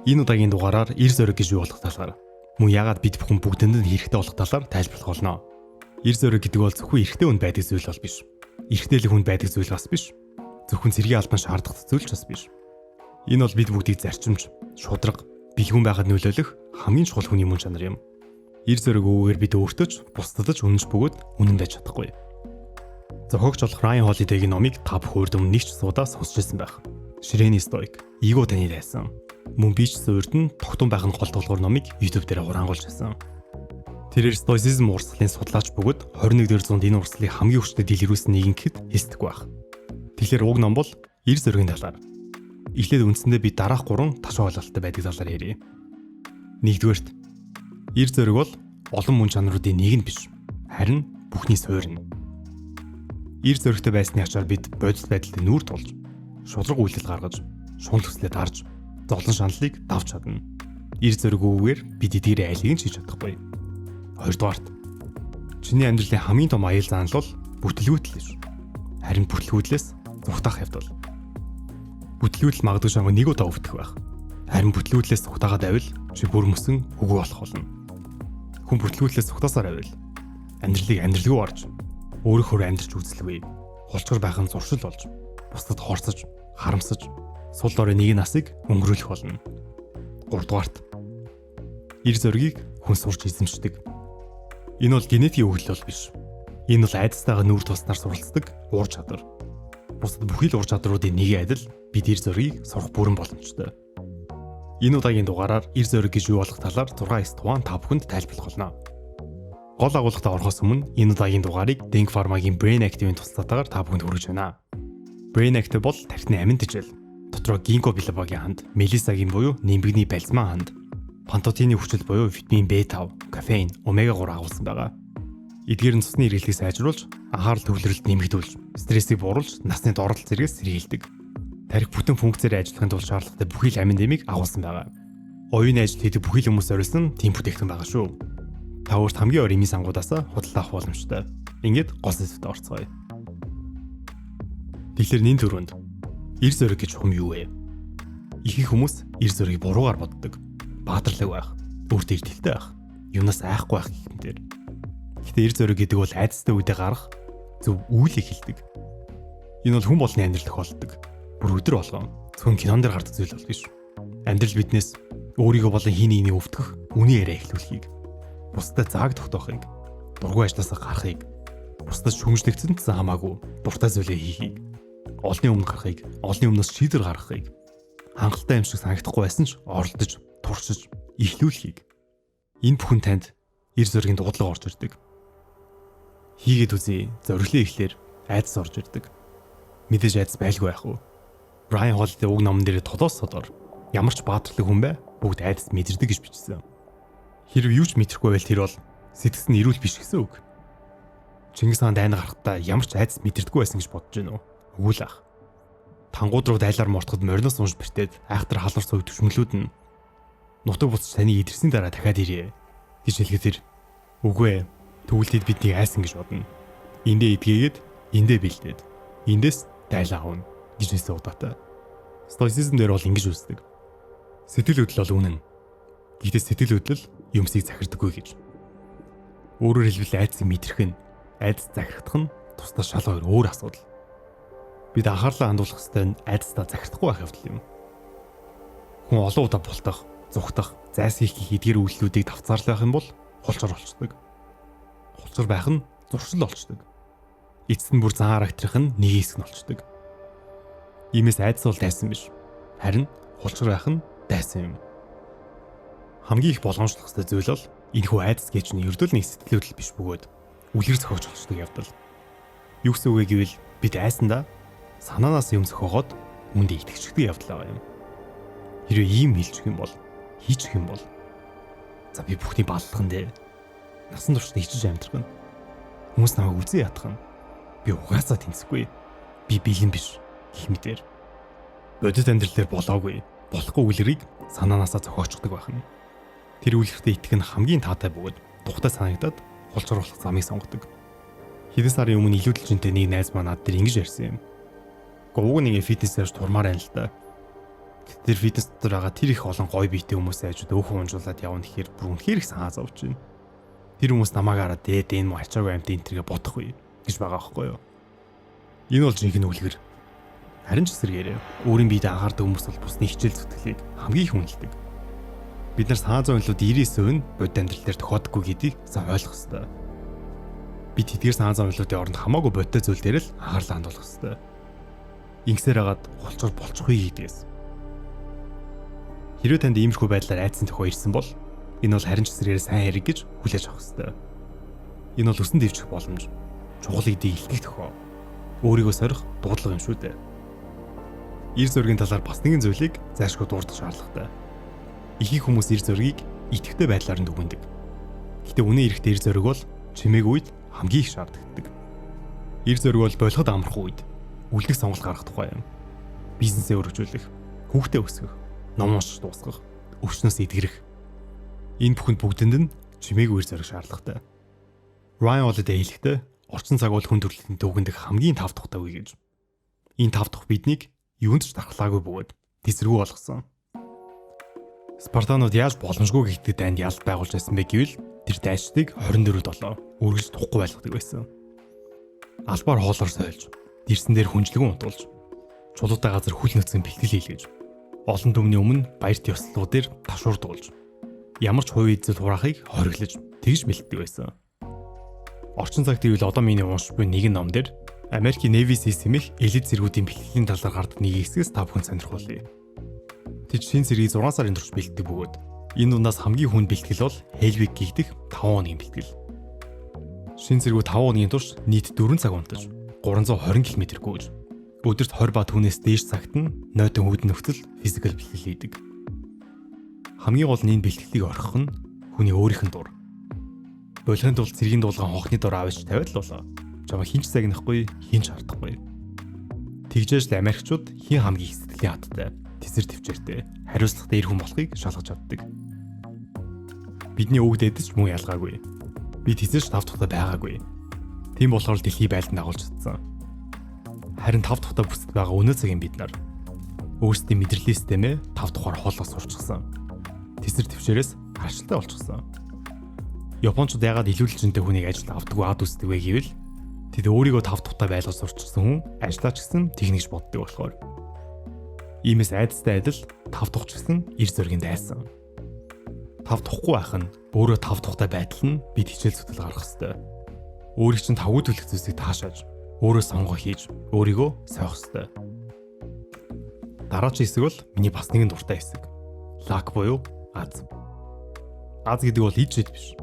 Энэ удаагийн дугаараар эр зориг гэж юу болох талаар мөн яагаад бид бүхэн бүгдэнд нь хэрэгтэй болох талаар тайлбарлах болно. Эр зориг гэдэг бол зөвхөн эрэгтэй хүн байдаг зүйл бол биш. Эрэгтэйлэг хүн байдаг зүйл бас биш. Зөвхөн цэргийн албан шаардлагатай зүйл ч бас биш. Энэ бол бид бүгдийг зарчимж, шударга, бэлгүүн байхад нөлөөлөх хамгийн чухал хүний мөн чанар юм. Эр зориг өвөөр бид өөртөө ч бусдад ч үнэнч бөгөөд үнэн байж чадахгүй. Зохиогч болох Райан Холидейгийн номыг та бүхэн өмнө нэг ч суудаа сонсч байсан байх. Ширээний стоик, эго таны дайсан. Мөн би ч суурд нь тогтун байх нь гол тулгуур номыг YouTube дээр хурангуулж байсан. Тэрээр стоицизм урсгалын судлаач бөгөөд 21-р зуунд энэ урсгалыг хамгийн хүчтэй дэлгэрүүлсэн нэгэн гэхэд хэсдэггүй байх. Тэгэхээр уг ном бол эр зоригийн талаар. Эхлээд үндсэндээ би дараах 3 ташуу ойлголттой байдаг талаар ярив. Нэгдүгээрт эр зориг бол олон мөн чанаруудын нэг нь биш. Харин бүхний суурь нь. Эр зоригтой байсны ачаар бид бодит байдалд нүүр тулж, шудраг үйлдэл гаргаж, шунал төслөд харж, зовлон шаналлыг давж чадна. Эр зориггүйгээр бид эдгээрээ айлыг нь хийж чадахгүй. Хоёрдугаарт чиний амьдралын хамгийн том аял заанал бол бүтлгүүтэл биш. Харин бүтлгүүтлээс зүхтах явдал. Бүтлгүүтэл магадгүй шанга нэг удаа өвдөх байх. Харин бүтлгүүтлээс зүхтагаад байвал чи бүр мөсөн үгүй болох болно. Хүн бүтлгүүтлээс зүхтасаар байвал амьдралыг амьдралгүй орж өөрөөр амьдрч үзэлгүй. Хулчгар байх нь зуршил болж, бусдад хорцож, харамсаж, сул дорой нэг насыг өнгөрүүлэх болно. 3-дугаарт эр зоригийг хүн сурч эзэмшдэг. Энэ бол генетикийн өгөл бол биш. Энэ бол айдастайгаа нүүр туснаар суралцдаг уур чадвар. Бусдад бүхий л уур чадруудын нэг адил бид эр зоригийг сурах бүрэн боломжтой. Энэ удаагийн дугаараар эр зориг гэж юу болох талаар 6-9 тухайн та бүхэнд тайлбарлах болно. Гол агуулгад орохоос өмнө энэ удаагийн дугаарыг Denk Pharma-гийн Brain Active-ийн туслалтаагаар та бүхэнд хүргэж байна. Brain Active бол тархины амин тэжээл. Дотроо гинко билобагийн ханд, мелисагийн буюу нимбэгний балзман ханд, пантотеины хүчил буюу витамин B5, кофеин, омега 3 агуулсан байгаа. Эдгээр нь цусны эргэлтийг сайжруулж, анхаарал төвлөрөлт нэмэгдүүлж, стрессийг бууруулж, насны дордол зэрэгс сэргийлдэг. Тархи бүтэн функцээр ажиллахын тулд шаардлагатай бүхий л амин дэмийг агуулсан байгаа. Оюуны ажил хийдэг бүхий л хүмүүс зориулсан тийм бүтээгдэхүүн байгаа шүү. Та өөрт хамгийн ойр эмийн сангуудаас худалдаа авах боломжтой. Ингээд гол сэдвээр орцгоё. Тэгэхээр энэ дөрөнд эр зориг гэж юм юу вэ? Ихэнх хүмүүс эр зориг буруугаар боддог. Баатарлаг байх, өөртөө эртэлтэй байх, юунаас айхгүй байх гэмээр. Гэхдээ эр зориг гэдэг бол айдастай үедээ гарах зөв үйлийг хэлдэг. Энэ бол хүн болны амьдрал тохиолддог. Бүр өдөр болгон зөвхөн кинон дээр гардаг зүйл бол биш. Амьдрал биднээс өөрийгөө болон хин нэгийг өвтгөх, үний яриа эхлүүлэхийг, бусдад зааг тогтоохыг, дургүй ажлаасаа гарахыг, бусдад шүмжлэгцэн гэсэн хамаагүй дуртай зүйлээ хийхийг, олны өмнө гарахыг, олны өмнөөс шийдвэр гаргахыг, хангалттай юм шиг санагдахгүй байсан ч оролдож, туршиж, эхлүүлэхийг. Энэ бүхэн танд эр зоригийн дуудлага орж ирдэг. Хийгээд үзье, зориглоо ихлээр айдас орж ирдэг. Мэдээж айдас байлгүй байх уу? Райан Холидей уг номон дээр толоос содор ямар ч баатарлаг хүн бай бүгд айдас мэдэрдэг гэж бичсэн. Хэрв юу ч мэдрэхгүй байвал тэр бол сэтгэс нь эрүүл биш гэсэн үг. Чингис хаан дайна гарахдаа ямар ч айдас мэдэрдэггүй байсан гэж бодож байна уу? Үгүй л ах. Тангууд руу дайлаар мортоход мориноос унж бэртээд айхтар халуурс өг төвшмөлүүд нь нутаг буцаж таны идэрсний дараа дахиад ирээ гэж хэлэхэд тэр үгүй ээ тэгвэл тэд биднийг айсан гэж бодно. Эндээ идгээгээд эндээ бэлдээд эндээс дайлаа авна гэж хэлсэн удаатай. Стоицизм дээр бол ингэж үздэг. Сэтгэл хөдлөл бол үнэн. Гэхдээ сэтгэл хөдлөл юмсыг захирдаггүй гэж. Өөрөөр хэлбэл айдсыг мэдрэх нь, айдас захирагдах нь тусдаа шал өөр асуудал. Бид анхаарлаа хандуулах ёстой нь айдастай захирдахгүй байх явдал юм. Хүн олон удаа бултах, зүхтах, зайс хийх эдгээр үйлдэлүүдийг давцаарлах юм бол хулчаар болчдөг. Хулчаар байх нь зуршил болчдөг. Эцэст нь бүр зан характерх нь нэг хэсэг нь болчдөг. Иймээс айдас бол дайсан биш. Харин хулчаар байх нь дайсан юм. Хамгийн их болгоомжлох ёстой зүйл бол энэхүү айдас гэж нь ердөө л нэг сэтгэл хөдлөл биш бөгөөд үлгэр зохиогч болчдөг явдал. Юу гэсэн үг вэ гэвэл бид айсандаа санаанаас юм зохиогоод үүндээ итгэждэг явдал байгаа юм. Хэрвээ ийм хэлчих юм бол, хийчих юм бол за би бүхний баллаган дээр насан туршдаа хичээж амьдрах нь. Хүмүүс намайг үзэн ядах нь. Би угаасаа тэнцэхгүй. Би бэлэн биш гэх мэтэр. Бодит амьдрал дээр болоогүй, болохгүй үлрийг санаанаасаа зохиочдөг байна. Тэр үлгэртээ итгэх нь хамгийн таатай бөгөөд тухтай санагдаад хулцруулах замыг сонгодог. Хэдэн сарын өмнө илүү дэлжинтэй нэг найз маань над дээр ингэж ярьсан юм. Уг нэг фитнесээр турмаар байна л да. Тэр фитнес дотор байгаа тэр их олон гоё биетэй хүмүүсээ ажид өөхөн унжуулад явна гэхээр бүр үнэхээр их санаа зовж байна. Тэр хүмүүс намайг хараад энэ муу ачаагүй амт энтергээ бодохгүй гэж байгаа байхгүй юу? Энэ бол жинхэнэ үлгэр. Харин ч эсэргээрээ өөрийн биед анхаардаг хүмүүс бол бусны хичээл зүтгэлийг хамгийн их үнэлдэг. Бид нар санаа зовлууд 99% нь бодит амьдрал дээр тохиодоггүй гэдгийг сайн ойлгох ёстой. Бид тэдгээр санаа зовлуудын оронд хамаагүй бодит зүйл дээр л анхаарлаа хандуулах ёстой. Ингэсээр хагаад хулцгаар болчихгүй гэдгээс. Хэрвээ танд иймэрхүү байдлаар айдсан тохио ирсэн бол энэ бол харин ч эсрэгээрээ сайн хэрэг гэж хүлээж авах ёстой. Энэ бол өсөн дэвчих боломж. Чухал гэдгийг илтгэх тохио. Өөрийгөө сорих дуудлага юм шүү дээ. Ир зөргийн талаар бас нэгэн зүйлийг зайлшгүй дурдах шаардлагатай. Ихэнх хүмүүс ир зөргийг идэвхтэй байдлаар нь дүгнэдэг. Гэтэ үнэн эрэхтэй ир зөрг бол чимээг үед хамгийн их шаарддаг. Ир зөрг бол болоход амарх үед үлдэх сонголт гаргах тухай юм. Бизнесээ өргөжүүлэх, хүүхдээ өсгөх, ном уншиж дуусгах, өвчнөөс эдгэрэх. Энэ бүхэнд бүгдэнд нь чимээгүй ир зөрг шаардлагатай. Ryan Holiday хэлэхдээ орчин цаг бол хүн төрөлхтөнд дүгнэх хамгийн тав тухтай үе гэж. Энэ тав тухь биднийг юунд ч дархлаагүй бөгөөд тэсэргүй болгосон. Спартанууд яаж боломжгүй гэхдээ дайнд ялт байгуулж байсан бэ гэвэл тэр дайчдыг 24/7 үргэлж тухгүй байлгадаг байсан. Албаар хоолоор сойлж, дэрсэн дээр хүнжлэгэн унтуулж, чулуутай газар хүл нөцгөн бэлтгэл хийлгэж, олон түмний өмнө баярт ёслолууд дээр ташуурдуулж, ямар ч хувийн эзэл хураахыг хориглож тэгж бэлддэг байсан. Орчин цагт ивэл одоо миний уншиж буй нэгэн ном дээр Америкийн Navy системийн элит зэргүүдийн бэлтгэлийн талаар гардаг нэг хэсгээс та бүхэн сонирхуулъя. Тэд шинэ зэргийг 6 сарын турш бэлддэг бөгөөд энэ дундаас хамгийн хүнд бэлтгэл бол Helvig гэгдэх 5 хоногийн бэлтгэл. Шинэ зэргүүд 5 хоногийн турш нийт 4 цаг унтаж 320 км гүйж өдөрт 20 ба түүнээс дээш цагт нь нойтон хүүд нөхцөл физикал бэлтгэл хийдэг. Хамгийн гол нь энэ бэлтгэлийг орхих нь хүний өөрийнх нь дур. Болохын тулд цэргийн дуулгаан хонхны дор авч тавиад л болоо. Чамаа хинч загнахгүй, хинч хардахгүй. Тэгжээж л Америкчууд хин хамгийн их сэтгэлийн хаттай, тэсэр төвчээртэй, хариуцлагатай эр хүн болохыг шалгаж чаддаг. Бидний өвөг дээдэс ч мөн ялгаагүй. Бид хэзээ ч тав тухтай байгаагүй. Тийм болохоор дэлхий байлдан дагуулж чадсан. Харин тав тухтай бүсэд байгаа өнөө цагийн бид нар өөрсдийн мэдрэлийн системээ тав тухаар хооллох сурчсан. Тэсэр төвчээрээс харшилтай болчихсон. Япончууд яагаад илүүлэлжинтэй хүнийг ажилд авдаггүй ад үсдэг вэ гэвэл тэд өөрийгөө тав тухтай байлгаж сурчсан хүн ажиллаач гэсэн техникч боддог болохоор. Иймээс айдастай адил тав тухч гэсэн ир зөргийн дайсан. Тав тухгүй байх нь өөрөө тав тухтай байдал нь бид хичээл зүтгэл гаргах ёстой. Өөрийг чинь тавгүй төлөх зүйлсийг таашааж, өөрөө сонгоо хийж, өөрийгөө сойх ёстой. Дараагийн хэсэг бол миний бас нэгэн дуртай хэсэг. Лак буюу аз. Аз гэдэг бол ид жид биш.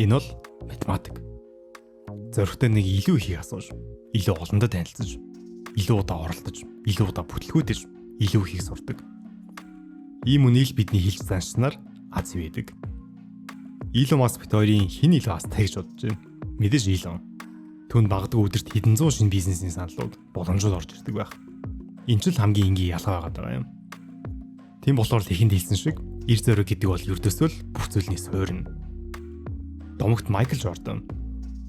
Энэ бол математик. Зоригтой нэг илүү ихийг асууж, илүү олондоо танилцаж, илүү удаа оролдож, илүү удаа бүтлгүүдэж, илүү ихийг сурдаг. Ийм үнийг бидний хэлж заншснаар аз байдаг. Илон Маск бит хоёрын хин илүү азтай гэж бодож байна. Мэдээж Илон. Түүнд багадгүй өдөрт хэдэн зуун шинэ бизнесийн саналууд боломжууд орж ирдэг байх. Энэ ч л хамгийн энгийн ялгаа байгаа юм. Тийм болохоор л ихэнд хэлсэн шиг ир зориг гэдэг бол ердөөсөө л бүх зүйлний суурь. Домогт Майкл Жордан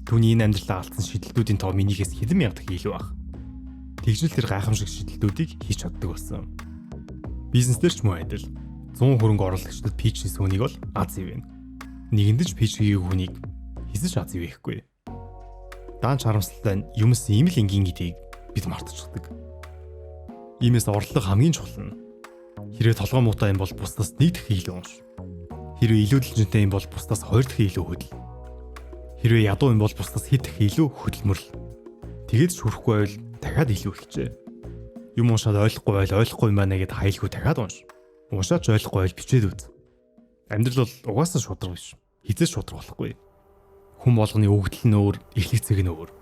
түүний энэ амьдралаа алдсан шийдэлтүүдийн тоо минийхээс хэдэн мянга дахин илүү баг. Тэгжэл тэр гайхамшиг шийдэлтүүдийг хийж чаддаг болсон. Бизнес дээр ч мөн адил 100 хөрөнгө оруулагчдад pitch хийсэн хүнийг бол аз ивэн. Нэгэндэж pitch хийгээгүй хүнийг хэзээ ч аз ивэхгүй. Даан харамсалтай нь юмс ийм л энгийн гэдгийг бид мартчихдаг. Иймээс орлого хамгийн чухал нь. Хэрвээ толгой муутай юм бол бусдаас нэг дахин илүү унш. Хэрвээ илүүдэлжинтэй юм бол бусдаас 2 дахин илүү хөдөл. Хэрвээ ядуу юм бол бусдаас хэд дахин илүү хөдөлмөрлө. Тэгээд ч хүрэхгүй байвал дахиад илүү ихжээ. Юм уншаад ойлгохгүй юм байна гэдээ хайлгүй дахиад унш. Уншаач ойлгохгүй байвал бичээд үз. Амьдрал бол угаасаа шудраг биш. Хизээ шудраг болохгүй. Хүн болгоны өгдөл нь өөр, эхлэх цэг нь өөр.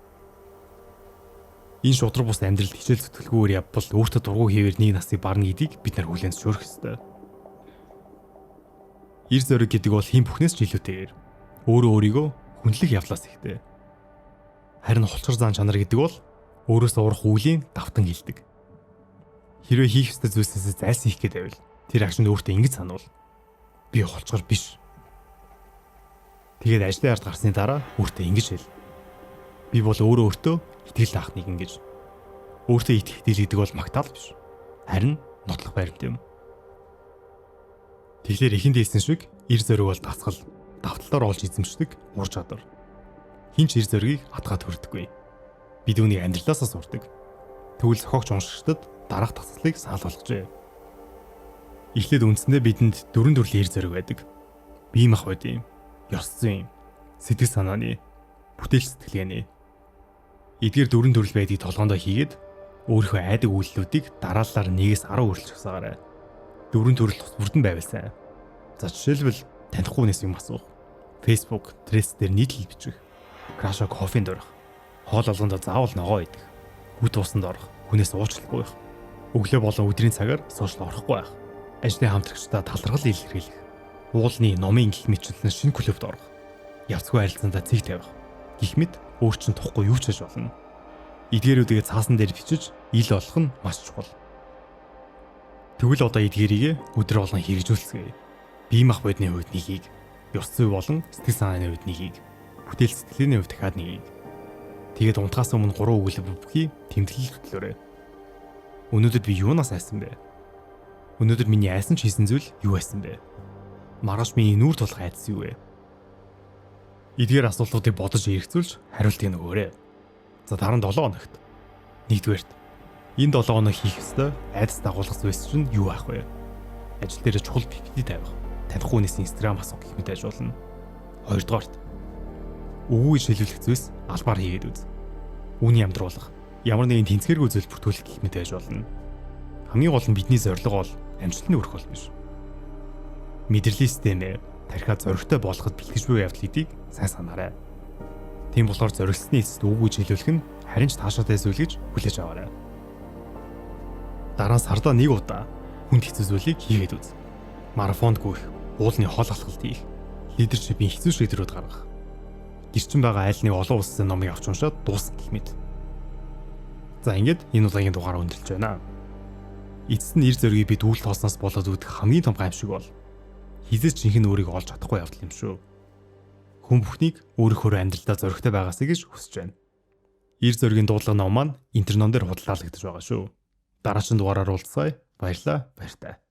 Энэ шудраг бус амьдрал хичээл зүтгэлгүйгээр явбал өөртөө дургу хийвэр нэг насыг барна гэдгийг бид нар хүлээн зөвшөөрөх ёстой. Ир зориг гэдэг бол хэн бүхнээс ч илүүтэйгээр өөрөө өөрийгөө хүндлэх явлаас ихтэй. Харин хулчир зан чанар гэдэг бол өөрөөсөө урах үеийн давтан хилдэг. Хэрвээ хийх ёстой зүйлсээс зайлсан хийх гээд байвал тэр агшинд өөртөө ингэж санавал би хулчир биш. Тэгээд ажлын ард гарсны дараа өөртөө ингэж хэл. Би бол өөртөө итгэл авах нэгэн гэж. Өөртөө итгэх гэдэг бол магтаал биш. Харин нотлох баримт юм. Тэгэхээр эхэнд хэлсэн шиг эр зориг бол дасгал, давталтаар олж эзэмшдэг ур чадвар. Хинч эр зоригийг хатгаад хүрдэггүй. Бид үүнийг амьдралаасаа сурдаг. Тэгвэл зохиогч уншигчдад дараах тасгалыг санал болгожээ. Эхлээд үндсэндээ бидэнд дөрвөн төрлийн эр зориг байдаг. Бие махбодын, ёс зүйн, сэтгэл санааны, бүтээл сэтгэлгээний. Эдгээр дөрвөн төрөл байдгийг толгоондоо хийгээд өөрийнхөө айдаг үйлдэлүүдийг дараалалаар 1-10 хүртэлж хасаагаарай. Дөрвөн төрөл тус бүрдэн байвал сайн. За жишээлбэл танихгүй хүнээс юм асуух, Facebook, Threads дээр нийтлэл бичих, Crash кофенд орох, хоол олгондоо заавал ногоо идэх, хүт усанд орох, хүнээс уучлахгүй байх, өглөө болон өдрийн цагаар сошиал орохгүй байх, ажлын хамтрагчдаа талархал илэрхийлэх, уулны номын гих мэтчлэн шинэ клубт орох, явцгүй харилцаандаа цэг тавих, гих мэт өөрчлөн тухгүй юу ч хийж болно. Эдгээрүүдийг цаасан дээр бичиж ил олох нь маш чухал. Тэгвэл одоо эдгээрийг өдөр болгон хэрэгжүүлцгээе. Бие махбодны хувьд нэгийг, ёс зүй болон сэтгэл санааны хувьд нэгийг, бүтээл сэтгэлийн хувьд дахиад нэгийг. Тэгээд унтахаас өмнө 3 өгүүлбэр бүхий тэмдэглэл хөтлөөрэй. Өнөөдөр би юунаас айсан бэ? Өнөөдөр миний айсан ч хийсэн зүйл юу байсан бэ? Маргааш миний нүүр тулах айдас юу вэ? Эдгээр асуултуудыг бодож эргэцүүлж хариултыг өгөөрэй. За дараа нь 7 хоногт. Нэгдүгээрт энэ 7 хоног хийх ёстой айдас дагуулгах зүйлс чинь юу байх вэ? Ажил дээр чухал PPT тавих, танихгүй хүнээс Instagram асуух гэх мэт ажуулна. Хоёрдугаарт үгүй шилжүүлэх зүйлс албаар хийгээд үз. Үүний амьдруулах, ямар нэгэн тэнцвэргүй зүйл бүртгүүлэх гэх мэт ажуулна. Хамгийн гол нь бидний зорилго бол амжилтны өрөх бол биш. Мэдрэлийн системээ тархиа зоригтой болгоход бэлтгэж буй явдлуудыг сайн санаарай. Тийм болохоор зоригсны эцэст үгүй шилжүүлэх нь харин ч таашаатай зүйл гэж хүлээж аваарай. Дараа нь сардаа 1 удаа хүнд хэцүү зүйлийг хийгээд үз. Марафонд гүйх, уулны хоол алхалт хийх, лидершипийн хэцүү шийдвэрүүд гаргах. Гэрчин байгаа айл нэг олон улсын номыг авч уншаад дуусгах гэх мэт. За ингээд энэ удаагийн дугаараа өндөрлж байна. Эцэст нь эр зоригийг бид үйл тоосноос болоод үүдэх хамгийн том гамшиг бол хизээч жинхэнэ өөрийгөө олж чадахгүй явдал юм шүү. Хүн бүхнийг өөрийнхөө амьдралдаа зоригтой байгаасаа гэж хүсэж байна. Эр зоригийн дуудлага ном маань интернет дээр худалдаалагдаж байгаа шүү. Дараагийн дугаараар уулзъя. Баярлалаа. Баяртай.